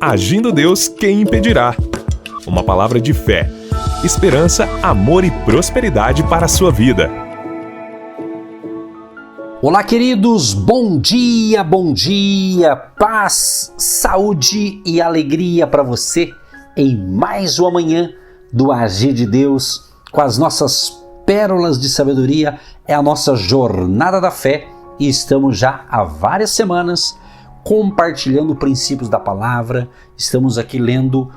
Agindo Deus, quem impedirá? Uma palavra de fé, esperança, amor e prosperidade para a sua vida. Olá, queridos, bom dia, paz, saúde e alegria para você em mais uma manhã do Agir de Deus com as nossas pérolas de sabedoria. É a nossa jornada da fé e estamos já há várias semanas compartilhando princípios da palavra. Estamos aqui lendo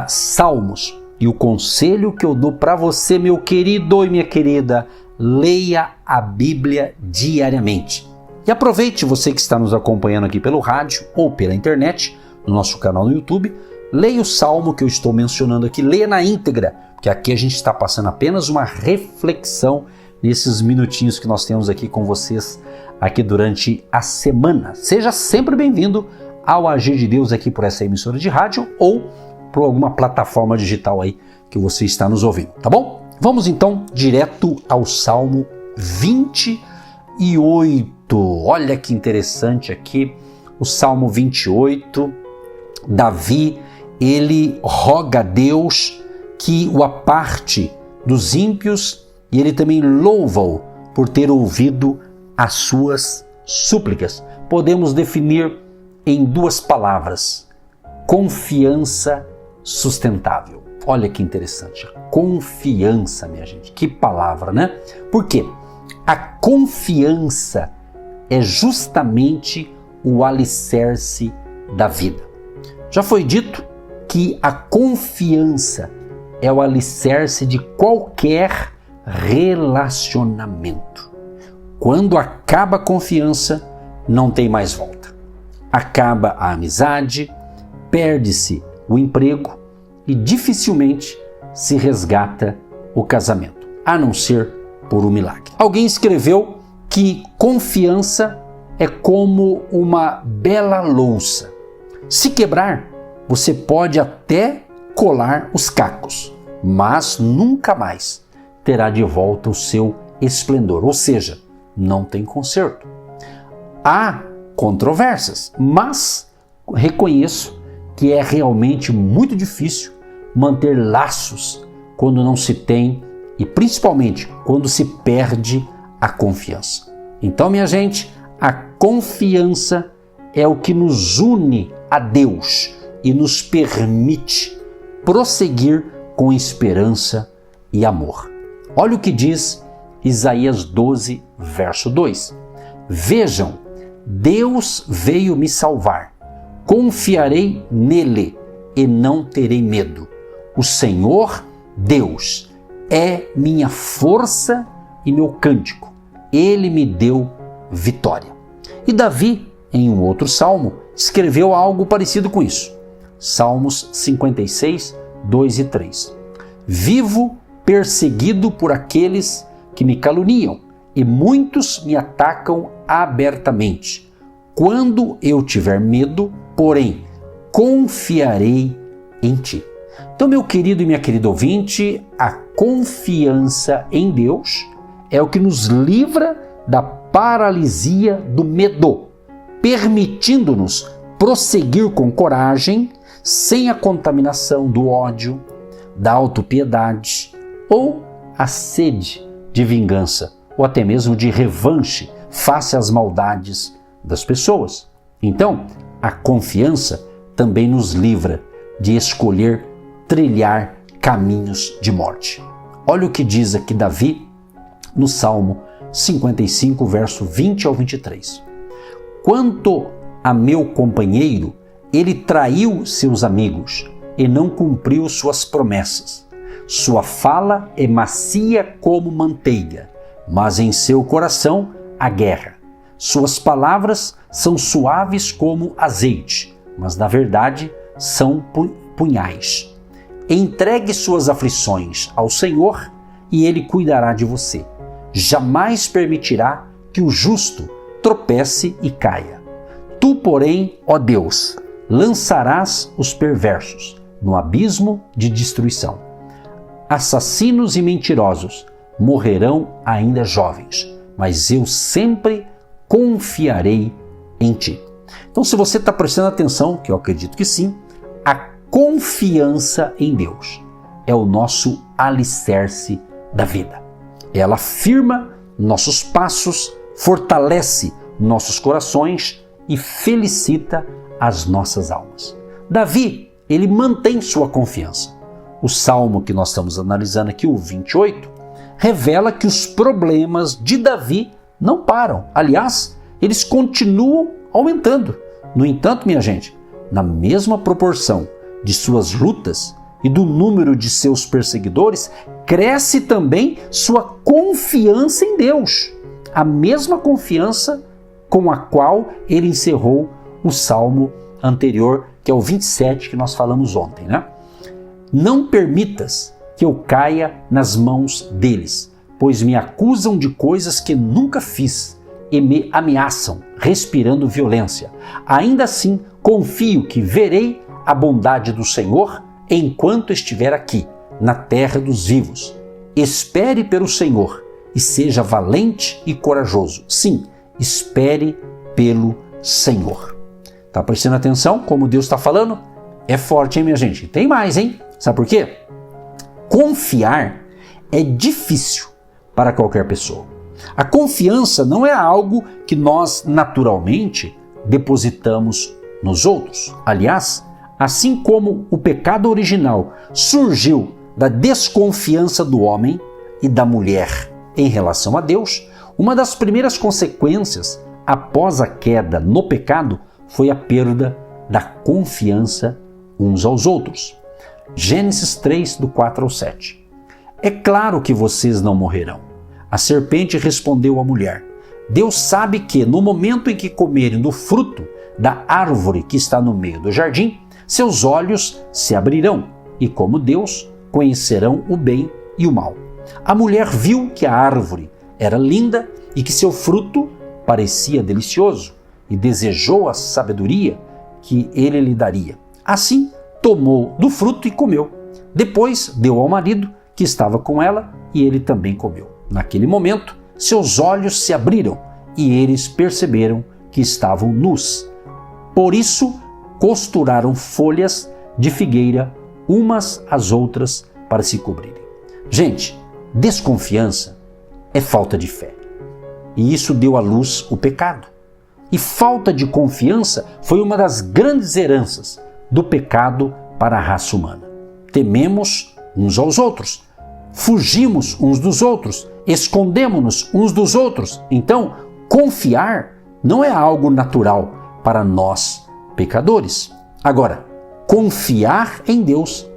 Salmos e o conselho que eu dou para você, meu querido e minha querida, leia a Bíblia diariamente. E aproveite, você que está nos acompanhando aqui pelo rádio ou pela internet, no nosso canal no YouTube, leia o Salmo que eu estou mencionando aqui, leia na íntegra, porque aqui a gente está passando apenas uma reflexão nesses minutinhos que nós temos aqui com vocês aqui durante a semana. Seja sempre bem-vindo ao Agir de Deus aqui por essa emissora de rádio ou por alguma plataforma digital aí que você está nos ouvindo, tá bom? Vamos então direto ao Salmo 28. Olha que interessante aqui, o Salmo 28. Davi, ele roga a Deus que o aparte dos ímpios e ele também louva-o por ter ouvido as suas súplicas. Podemos definir em duas palavras: confiança sustentável. Olha que interessante, confiança, minha gente, que palavra, né? Por quê? A confiança é justamente o alicerce da vida. Já foi dito que a confiança é o alicerce de qualquer relacionamento. Quando acaba a confiança, não tem mais volta. Acaba a amizade, perde-se o emprego e dificilmente se resgata o casamento, a não ser por um milagre. Alguém escreveu que confiança é como uma bela louça. Se quebrar, você pode até colar os cacos, mas nunca mais terá de volta o seu esplendor, ou seja, não tem conserto. Há controvérsias, mas reconheço que é realmente muito difícil manter laços quando não se tem e principalmente quando se perde a confiança. Então, minha gente, a confiança é o que nos une a Deus e nos permite prosseguir com esperança e amor. Olha o que diz Isaías 12, verso 2. Vejam, Deus veio me salvar. Confiarei nele e não terei medo. O Senhor, Deus, é minha força e meu cântico. Ele me deu vitória. E Davi, em um outro salmo, escreveu algo parecido com isso. Salmos 56, 2 e 3. Vivo perseguido por aqueles que me caluniam, e muitos me atacam abertamente. Quando eu tiver medo, porém, confiarei em ti. Então, meu querido e minha querida ouvinte, a confiança em Deus é o que nos livra da paralisia do medo, permitindo-nos prosseguir com coragem, sem a contaminação do ódio, da autopiedade ou a sede de vingança, ou até mesmo de revanche face às maldades das pessoas. Então, a confiança também nos livra de escolher trilhar caminhos de morte. Olha o que diz aqui Davi no Salmo 55, verso 20 ao 23. Quanto a meu companheiro, ele traiu seus amigos e não cumpriu suas promessas. Sua fala é macia como manteiga, mas em seu coração há guerra. Suas palavras são suaves como azeite, mas na verdade são punhais. Entregue suas aflições ao Senhor e Ele cuidará de você. Jamais permitirá que o justo tropece e caia. Tu, porém, ó Deus, lançarás os perversos no abismo de destruição. Assassinos e mentirosos morrerão ainda jovens, mas eu sempre confiarei em ti. Então, se você está prestando atenção, que eu acredito que sim, confiança em Deus é o nosso alicerce da vida. Ela firma nossos passos, fortalece nossos corações e felicita as nossas almas. Davi, ele mantém sua confiança. O salmo que nós estamos analisando aqui, o 28, revela que os problemas de Davi não param. Aliás, eles continuam aumentando. No entanto, minha gente, na mesma proporção de suas lutas e do número de seus perseguidores, cresce também sua confiança em Deus. A mesma confiança com a qual ele encerrou o salmo anterior, que é o 27 que nós falamos ontem, né? Não permitas que eu caia nas mãos deles, pois me acusam de coisas que nunca fiz e me ameaçam, respirando violência. Ainda assim, confio que verei a bondade do Senhor enquanto estiver aqui, na terra dos vivos. Espere pelo Senhor e seja valente e corajoso. Sim, espere pelo Senhor. Tá prestando atenção como Deus está falando? É forte, hein, minha gente? Tem mais, hein? Sabe por quê? Confiar é difícil para qualquer pessoa. A confiança não é algo que nós naturalmente depositamos nos outros. Aliás, assim como o pecado original surgiu da desconfiança do homem e da mulher em relação a Deus, uma das primeiras consequências após a queda no pecado foi a perda da confiança uns aos outros. Gênesis 3, do 4 ao 7. É claro que vocês não morrerão. A serpente respondeu à mulher: Deus sabe que no momento em que comerem do fruto da árvore que está no meio do jardim, seus olhos se abrirão e, como Deus, conhecerão o bem e o mal. A mulher viu que a árvore era linda e que seu fruto parecia delicioso e desejou a sabedoria que ele lhe daria. Assim, tomou do fruto e comeu. Depois deu ao marido que estava com ela e ele também comeu. Naquele momento, seus olhos se abriram e eles perceberam que estavam nus. Por isso, costuraram folhas de figueira umas às outras para se cobrirem. Gente, desconfiança é falta de fé. E isso deu à luz o pecado. E falta de confiança foi uma das grandes heranças do pecado para a raça humana. Tememos uns aos outros, fugimos uns dos outros, escondemos-nos uns dos outros. Então, confiar não é algo natural para nós pecadores. Agora, confiar em Deus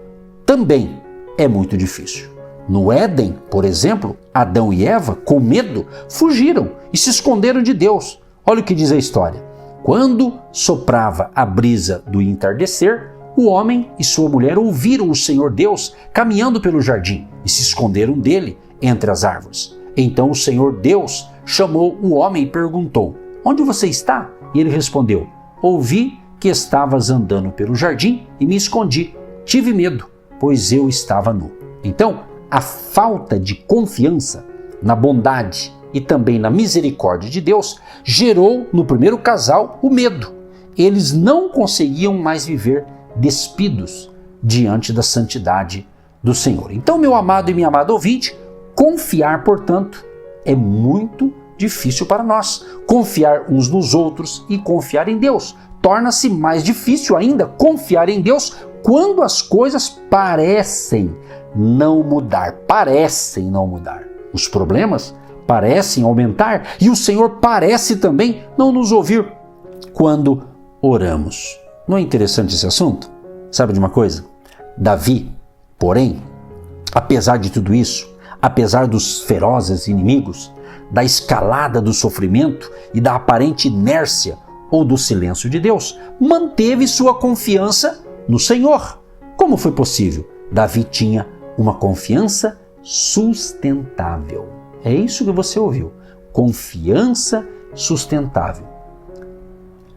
também é muito difícil. No Éden, por exemplo, Adão e Eva, com medo, fugiram e se esconderam de Deus. Olha o que diz a história. Quando soprava a brisa do entardecer, o homem e sua mulher ouviram o Senhor Deus caminhando pelo jardim e se esconderam dele entre as árvores. Então o Senhor Deus chamou o homem e perguntou: Onde você está? E ele respondeu: Ouvi que estavas andando pelo jardim e me escondi. Tive medo, pois eu estava nu. Então, a falta de confiança na bondade e também na misericórdia de Deus gerou no primeiro casal o medo. Eles não conseguiam mais viver despidos diante da santidade do Senhor. Então, meu amado e minha amada ouvinte, confiar, portanto, é muito difícil para nós. Confiar uns nos outros e confiar em Deus. Torna-se mais difícil ainda confiar em Deus quando as coisas parecem não mudar. Os problemas parecem aumentar e o Senhor parece também não nos ouvir quando oramos. Não é interessante esse assunto? Sabe de uma coisa? Davi, porém, apesar de tudo isso, apesar dos ferozes inimigos, da escalada do sofrimento e da aparente inércia ou do silêncio de Deus, manteve sua confiança no Senhor. Como foi possível? Davi tinha uma confiança sustentável. É isso que você ouviu. Confiança sustentável.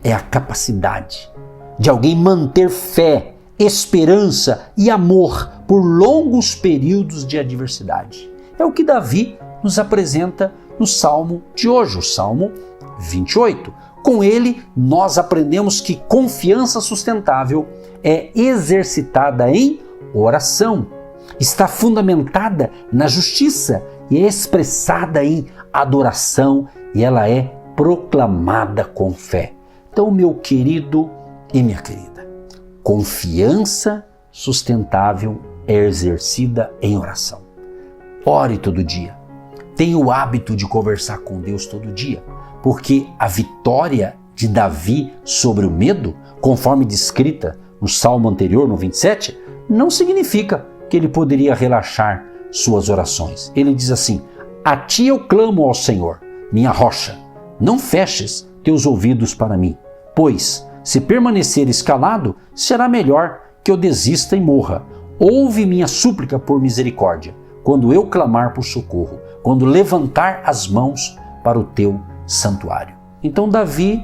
É a capacidade de alguém manter fé, esperança e amor por longos períodos de adversidade. É o que Davi nos apresenta no Salmo de hoje, o Salmo 28. Com ele, nós aprendemos que confiança sustentável é exercitada em oração, está fundamentada na justiça e é expressada em adoração e ela é proclamada com fé. Então, meu querido e minha querida, confiança sustentável é exercida em oração. Ore todo dia. Tenha o hábito de conversar com Deus todo dia, porque a vitória de Davi sobre o medo, conforme descrita no Salmo anterior, no 27, não significa que ele poderia relaxar suas orações. Ele diz assim: a ti eu clamo ao Senhor, minha rocha, não feches teus ouvidos para mim, pois, se permaneceres calado, será melhor que eu desista e morra. Ouve minha súplica por misericórdia, quando eu clamar por socorro, quando levantar as mãos para o teu santuário. Então Davi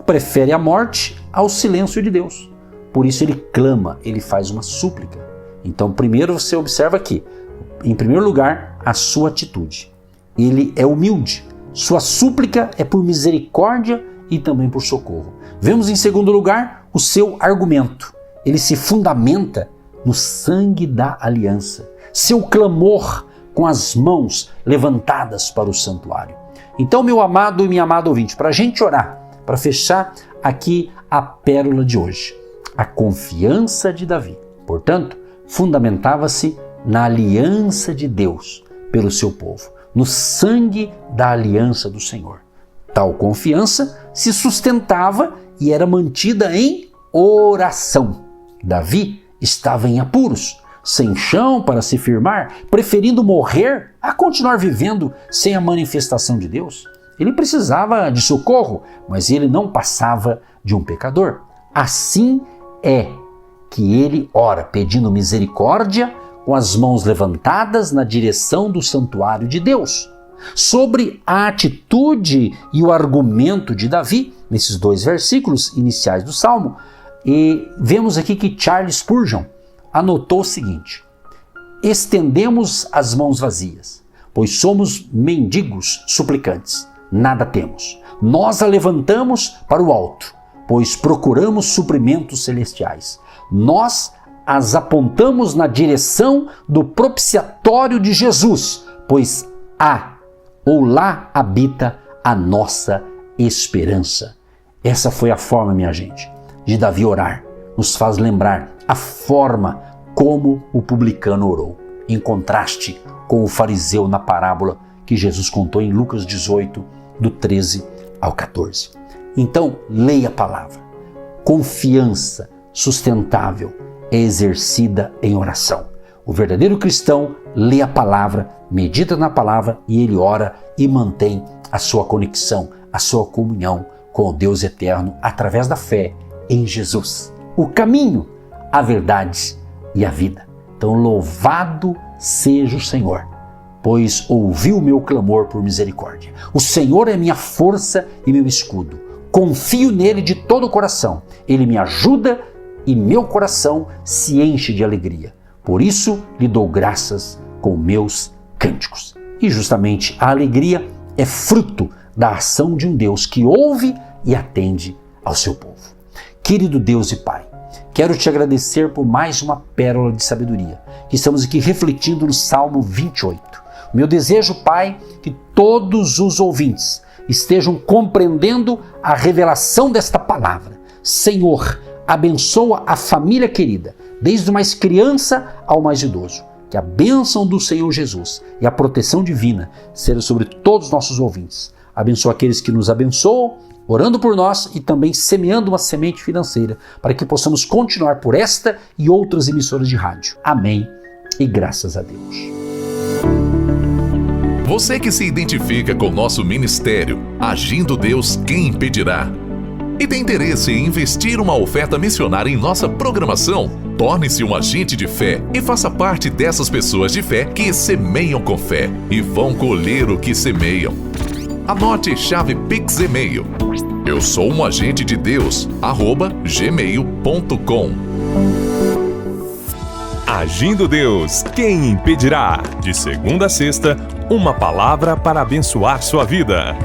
prefere a morte ao silêncio de Deus. Por isso ele clama, ele faz uma súplica. Então primeiro você observa aqui, em primeiro lugar, a sua atitude. Ele é humilde. Sua súplica é por misericórdia e também por socorro. Vemos em segundo lugar o seu argumento. Ele se fundamenta no sangue da aliança. Seu clamor com as mãos levantadas para o santuário. Então, meu amado e minha amada ouvinte, para a gente orar, para fechar aqui a pérola de hoje, a confiança de Davi, portanto, fundamentava-se na aliança de Deus pelo seu povo, no sangue da aliança do Senhor. Tal confiança se sustentava e era mantida em oração. Davi estava em apuros, sem chão para se firmar, preferindo morrer a continuar vivendo sem a manifestação de Deus. Ele precisava de socorro, mas ele não passava de um pecador. Assim é que ele ora pedindo misericórdia com as mãos levantadas na direção do santuário de Deus. Sobre a atitude e o argumento de Davi, nesses 2 versículos iniciais do Salmo, e vemos aqui que Charles Spurgeon anotou o seguinte: estendemos as mãos vazias, pois somos mendigos suplicantes, nada temos. Nós a levantamos para o alto, pois procuramos suprimentos celestiais. Nós as apontamos na direção do propiciatório de Jesus, pois lá habita a nossa esperança. Essa foi a forma, minha gente, de Davi orar. Nos faz lembrar a forma como o publicano orou, em contraste com o fariseu na parábola que Jesus contou em Lucas 18, do 13 ao 14. Então, leia a palavra. Confiança sustentável é exercida em oração. O verdadeiro cristão lê a palavra, medita na palavra e ele ora e mantém a sua conexão, a sua comunhão com o Deus eterno através da fé em Jesus, o caminho, a verdade e a vida. Então, louvado seja o Senhor, pois ouviu o meu clamor por misericórdia. O Senhor é minha força e meu escudo. Confio nele de todo o coração. Ele me ajuda e meu coração se enche de alegria. Por isso, lhe dou graças com meus cânticos. E justamente a alegria é fruto da ação de um Deus que ouve e atende ao seu povo. Querido Deus e Pai, quero te agradecer por mais uma pérola de sabedoria, que estamos aqui refletindo no Salmo 28. Meu desejo, Pai, que todos os ouvintes estejam compreendendo a revelação desta palavra. Senhor, abençoa a família querida, desde o mais criança ao mais idoso. Que a bênção do Senhor Jesus e a proteção divina seja sobre todos os nossos ouvintes. Abençoa aqueles que nos abençoam, orando por nós e também semeando uma semente financeira para que possamos continuar por esta e outras emissoras de rádio. Amém e graças a Deus. Você que se identifica com o nosso ministério, Agindo Deus, quem impedirá? E tem interesse em investir uma oferta missionária em nossa programação? Torne-se um agente de fé e faça parte dessas pessoas de fé que semeiam com fé e vão colher o que semeiam. Anote chave Pix e-mail: eu sou um agente de Deus, @gmail.com. Agindo Deus, quem impedirá? De segunda a sexta, uma palavra para abençoar sua vida.